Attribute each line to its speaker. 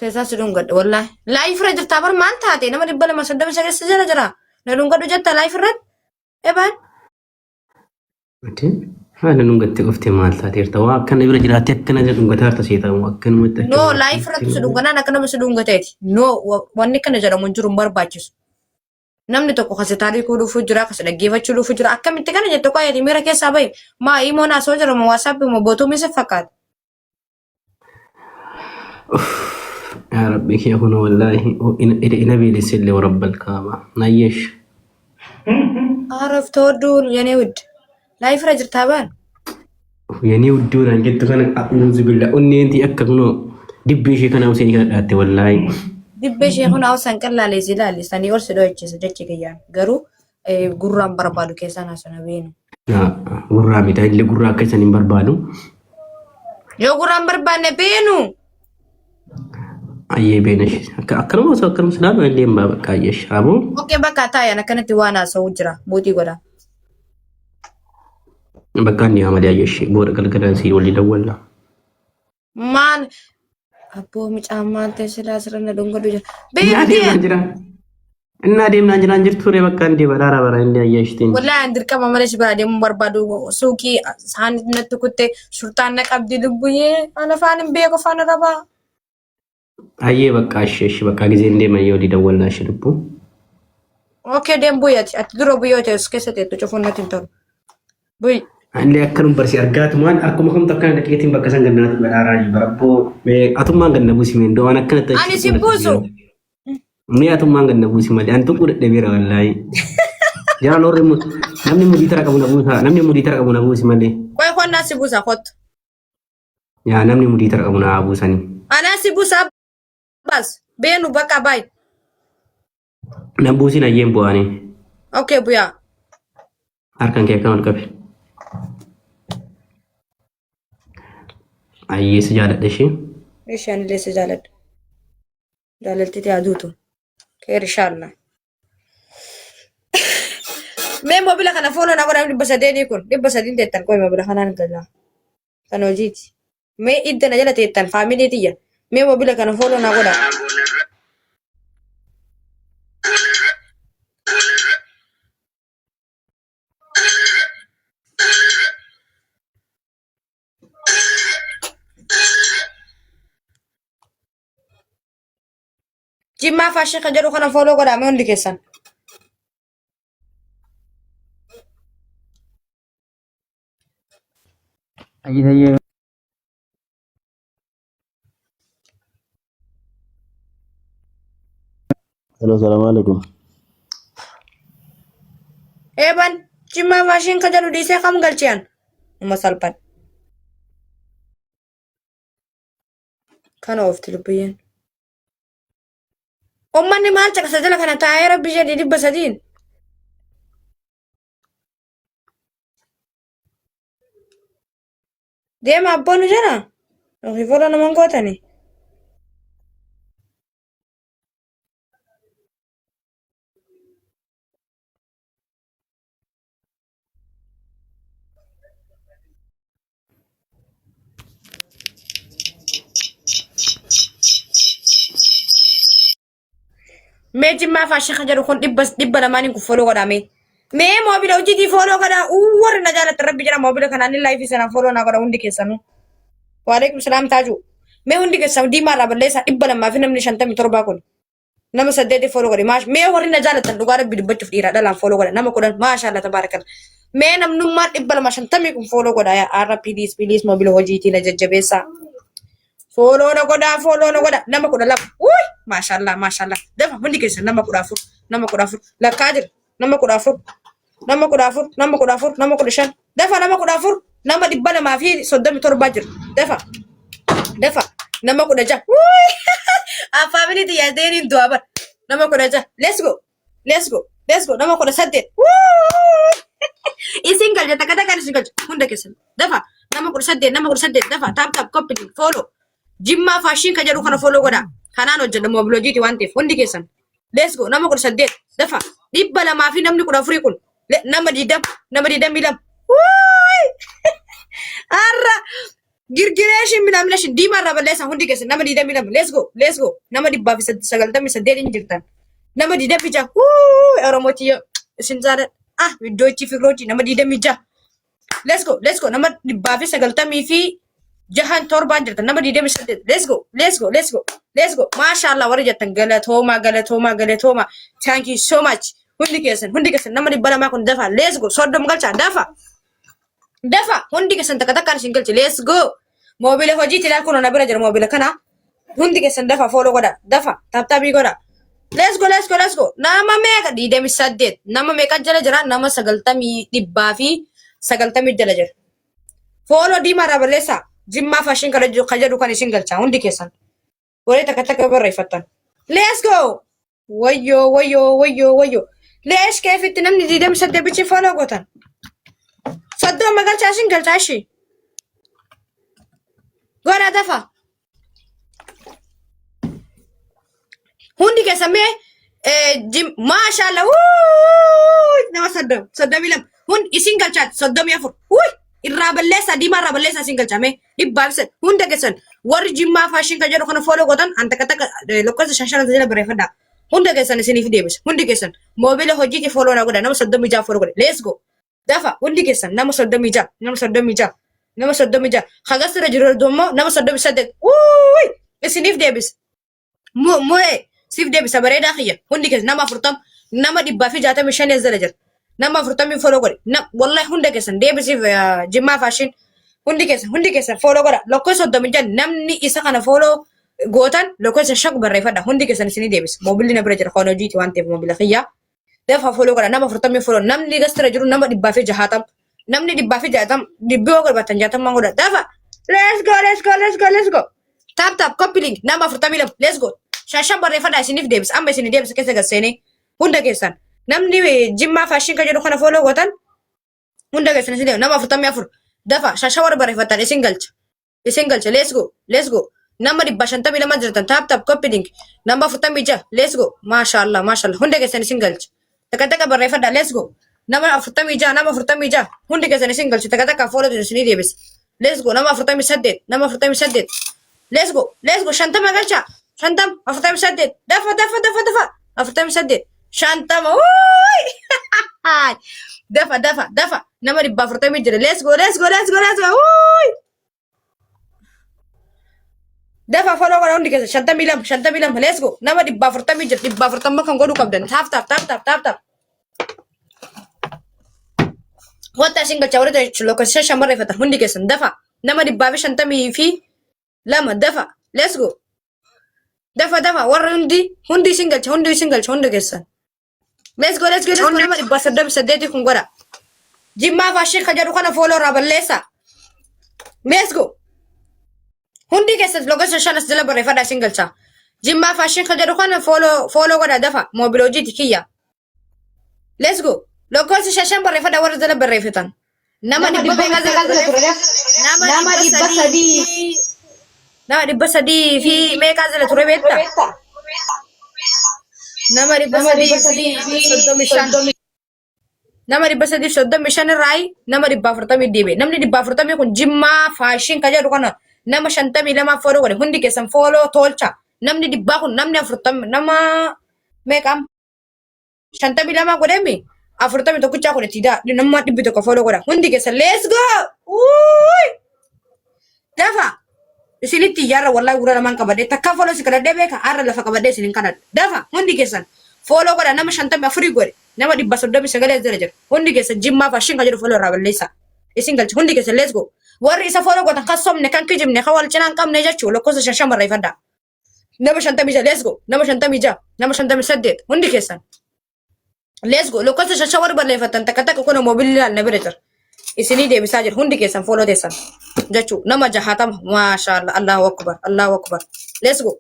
Speaker 1: كيسا سدون قد والله لا يفرج تابر ما انت هاتي نما دبل ما سدم سجل سجل جرا ندون قد جت لا يفرج ابان
Speaker 2: Ati haala nungatti qoftee maal taateer ta'aa akkana bira jiraatee akkana jedhu gataarta seetamu akkanumatti
Speaker 1: no la yifraj sudun gana nakana sudun gateti no wanni kana jara mun jirum barbaachisu namni tokko kase taarikuu dhufuu jira kase dhaggeeffachuu dhufuu jira akkamitti kana jettu qaayati miira keessaa bahi maa imoon asoo jira moo waasaappi moo bootuu mise fakkaata
Speaker 2: يا ربي كيف هنا والله إلى بيلي سلي ورب الكعبة نيش
Speaker 1: عرفت تودول يعني ود لا يفرج تابان
Speaker 2: يعني ودون أن جدت كان أعوذ بالله أني أنت أكنو دبي شيء كان أوسيني كان أتى والله
Speaker 1: دبي شيء هنا أوسان كلا ليزي لا لساني أرسل دوتشي سجتشي كيان قرو قرام بربادو كيسانا سنبين
Speaker 2: قرامي تايل قرام كيساني بربادو
Speaker 1: يو قرام بربان بينو
Speaker 2: أيه بينش أكرم وسو أكرم سلام اللي ما بكايش أبو
Speaker 1: أوكي بكا تايا أنا كانت وانا سوجرا بوتي قدا
Speaker 2: بكاني عمل أيش بورك الكلام سير واللي دولنا
Speaker 1: مان أبو مش أمان تسلا سرنا دونغ دوجا
Speaker 2: بيدي النادي من أجل أنجر توري بكان دي برا برا اللي أيشتين
Speaker 1: ولا عندك كم مالش برادي مبربادو سوكي سان نتكوت شرطانك أبدي دبويه أنا فان بيكو فان ربا
Speaker 2: أيه بكاشش بكاجزين دي ما يودي دولنا شربو
Speaker 1: أوكي دم بويات أتدرو بويات إسكسة تشوفون نتنتر بوي
Speaker 2: اللي أكرم برسي أرجعت مان أكو مهم تكان لكيتين بكسان جنات براري بربو أتوم ما جننا بوسي من دو أنا كنت
Speaker 1: أنا سيبوسو
Speaker 2: مي أتوم ما جننا بوسي مالي أنتم كود دبيرة والله جانا نور نمني مدي ترى كمونا بوسا نمني مدي ترى كمونا بوسي مالي
Speaker 1: كوي خون ناس سيبوسا خط
Speaker 2: يا نمني مدي ترى كمونا بوساني
Speaker 1: أنا سيبوسا بس بينو بكا باي
Speaker 2: نبوسي نجيم بواني
Speaker 1: أوكي بويا
Speaker 2: أركان كيف كمان كفي أيه سجادة دشي
Speaker 1: إيش يعني ليس جالد جالدتي أدوتو خير إن شاء الله مين موبيلك أنا فولو نقول أنا بسدين يكون بسدين تيتن كوي موبيلك أنا نقول كانوا جيتي مين إدنا جلا تيتن فاميلي تيجا مين موبيلك أنا فولو نقول جيما فاشي خجرو خنا فولو قد أمون لكيسان
Speaker 2: أيه
Speaker 3: السلام عليكم.
Speaker 1: إيبان جيما فاشي خجرو ديسي خم غلچيان ومسالبان كانوا أفتلبيين أماني مالتك سجلك أنا تايرة بيجي دي بسدين ديما أبونو جنا أخي فولو نمان قوتاني ميجي ما فاشي خجرو خون دب لماني كفولو قدامي مي موبيل وجدي فولو قدا اور نجالة ربي جرا موبيل كان اني لايف سنا فولو نقدا وندي كيسانو وعليكم السلام تاجو مي وندي كيسانو دي مارا بليسا دب لما في نمني شنتم تربا كون نما سددي فولو قدي ماش مي ور نجالة تندغار بيدبچ فديرا دلان فولو قدا نما كودن ما شاء الله تبارك الله مي نم نما دب لما شنتم يكون فولو قدا يا ار بليز موبيل وجيتي نججبيسا فولو نقدا نما كودا لا وي ما شاء الله دفع وندي كيسان نما كودا فور لا كادر نما كودا فور نما كودا شان دفع نما كودا فور نما دبل ما في صدام ترباجر دفع نما كودا جا وي فاميلي دي يدين دوابر نما كودا جا let's go نما كودا سدد إسنجل جتا كذا كان إسنجل هندا كيسان دفع نما كودا سدد دفع تاب كوبي فولو جيما فاشين كجرو خنا فولو غدا خنانو جد موبلوجيتي وانتي فوندي كيسان let's go نما كودا سدد دفع دبل ما في نمني كودا فريكون nama di dam bilang woi arra girgireeshi minamlesh diimaa irraa balleessan hundi keessan nama 22 let's go nama 199 injirtan nama 26 oromooti isin jaalladha iddoochi firooti nama 26 let's go nama 190 fi jahan torbaan jirtan nama 28 let's go mashallah warri jettan galatooma thank you so much hundi keessan nama 200 kun dafa let's go soddom galcha dafa hundi keessan takka isin galchi let's go mobile hojii tilal kuno nabira jira mobile kana hundi keessan dafa follow goda dafa taptabii goda let's go nama meeqa 28 nama meeqa jala jira nama 90 fi 90 jala jira follow diima rabalesa jimma fashion kajadu kan isin galcha hundi keessan wore takka barreeffatan let's go wayyo leesh keefitti namni 28 bichi follow gotan saddo magalcha isin galcha shi gora dafa hundi keessan mee jim mashallah nama saddam ilam hun isin galcha saddam yafur irraa balleessa diimaa irraa balleessa isin galchame dhibbaabsan hunda keessan warri jimmaa faashin kan jedhu kana follow godhan an takka lokkosa shashana jala bareeffadha hunda keessan isiniif deebisa hundi keessan moobila hojiiti follow na godha nama 36 follow godha let's go dafa hundi keessan nama 36 hagasira jiru domo nama 38 isiniif deebisa mu'e sif deebisa bareeda khiyya hundi keessan nama 40 nama 165 jala jira nama 40 follow godhe wallahi hunda keessan deebisi jimmaa fashion hundi keessan follow godha lokkosa 36 namni isa kana follow gootan lokkosa shaq barreeffadha hundi keessan isini deebisa mobilli na bira jira kono jiiti waan ta'eef mobila khiyya dafa follow godha nama 40 follow namni gastira jiru nama 160 namni 160 dibbo godhatan 60 godha dafa let's go tap copy link nama 42 let's go shashan barreeffadha isiniif deebisa amma isini deebisa keessa gaseene hunda keessan namni jimmaa fashion kan jedhu kana follow gootan hunda keessan isin nama 44 dafa shashawar barreeffatan isin galcha let's go nama 152 jirtan tap copy link nama 46 let's go mashallah hunda keessan isin galcha takka barreeffadha let's go nama 46 hunda keessan isin galcha takka follow isin deebis let's go nama 48 let's go shantama galcha 48 dafa 48 shantama dafa nama 140 jira let's go dafa follow godha hundi keessa 52 let's go nama 140 jira 140 kan godhu qabdan tap wata singa chawrita lokasi shamare fata hundi keessan dafa nama 150 fi lama dafa let's go dafa warra hundi singa hundi keessan let's go nama 187 kun godha jimmaa fashion kajaru kana follow raballeessa let's go hundi keessan lokasi shanas jala barreeffadha singalcha jimmaa fashion kajaru kana follow godha dafa mobilojii tikiyya let's go lokasi shashan barreeffadha warra jala barreeffatan nama 300 fi meeqa jala ture beekta nama 335 nama 335 irraa nama 140 dibe namni 140 kun jimmaa fashion kajaru kana nama 52 follow godhe hundi keessan follow tolcha namni 100 kun namni 40 nama meeqam 52 godhemi 40 tokkicha godhe tida nama 100 follow godha hundi keessan let's go dafa isinitti yarra wallahi gura naman qabade takka follow si kadade beka arra lafa qabade isinin kana dafa hundi keessan follow godha nama 54 godhe nama 139 jira hundi keessan jimmaa fashion kajaru follow raballeessa isin galchi hundi keessan let's go warri isa follow godhan kasomne kan kijimne kawal cinan qabne jechu lokkosa shashan barreeffadha nama 56 let's go nama 58 hundi keessan let's go lokkosa shashawar barreeffatan takka kuna mobililal na bira jira isini deebisaa jira hundi keessan follow teessan jechu nama 60 mashallah Allahu akbar let's go